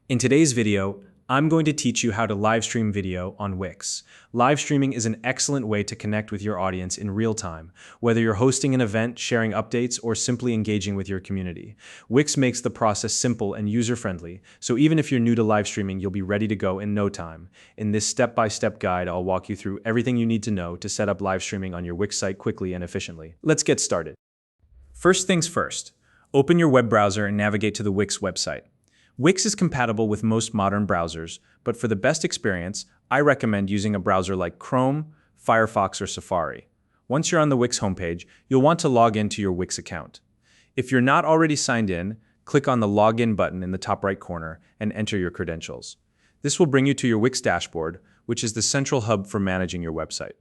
In today's video, I'm going to teach you how to live stream video on Wix. Live streaming is an excellent way to connect with your audience in real time, whether you're hosting an event, sharing updates, or simply engaging with your community. Wix makes the process simple and user-friendly, so even if you're new to live streaming, you'll be ready to go in no time. In this step-by-step guide, I'll walk you through everything you need to know to set up live streaming on your Wix site quickly and efficiently. Let's get started. First things first, open your web browser and navigate to the Wix website. Wix is compatible with most modern browsers, but for the best experience, I recommend using a browser like Chrome, Firefox, or Safari. Once you're on the Wix homepage, you'll want to log into your Wix account. If you're not already signed in, click on the Login button in the top right corner and enter your credentials. This will bring you to your Wix dashboard, which is the central hub for managing your website.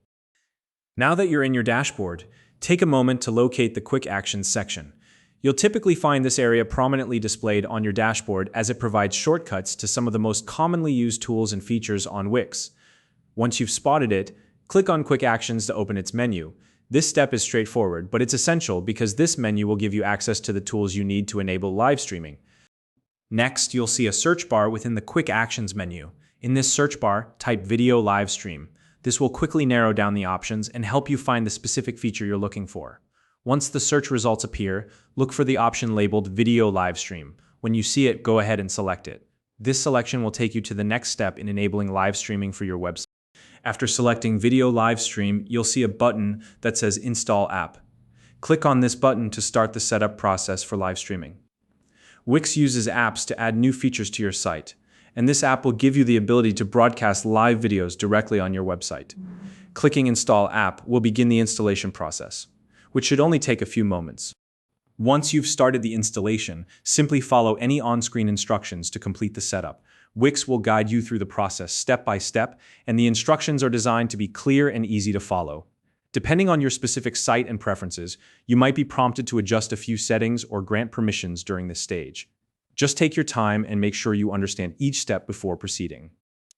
Now that you're in your dashboard, take a moment to locate the Quick Actions section. You'll typically find this area prominently displayed on your dashboard as it provides shortcuts to some of the most commonly used tools and features on Wix. Once you've spotted it, click on Quick Actions to open its menu. This step is straightforward, but it's essential because this menu will give you access to the tools you need to enable live streaming. Next, you'll see a search bar within the Quick Actions menu. In this search bar, type Video Live Stream. This will quickly narrow down the options and help you find the specific feature you're looking for. Once the search results appear, look for the option labeled Video Live Stream. When you see it, go ahead and select it. This selection will take you to the next step in enabling live streaming for your website. After selecting Video Live Stream, you'll see a button that says Install App. Click on this button to start the setup process for live streaming. Wix uses apps to add new features to your site, and this app will give you the ability to broadcast live videos directly on your website. Clicking Install App will begin the installation process, which should only take a few moments. Once you've started the installation, simply follow any on-screen instructions to complete the setup. Wix will guide you through the process step by step, and the instructions are designed to be clear and easy to follow. Depending on your specific site and preferences, you might be prompted to adjust a few settings or grant permissions during this stage. Just take your time and make sure you understand each step before proceeding.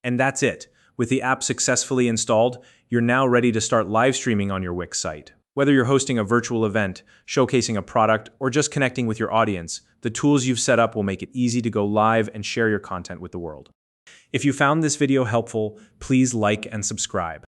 And that's it. With the app successfully installed, you're now ready to start live streaming on your Wix site. Whether you're hosting a virtual event, showcasing a product, or just connecting with your audience, the tools you've set up will make it easy to go live and share your content with the world. If you found this video helpful, please like and subscribe.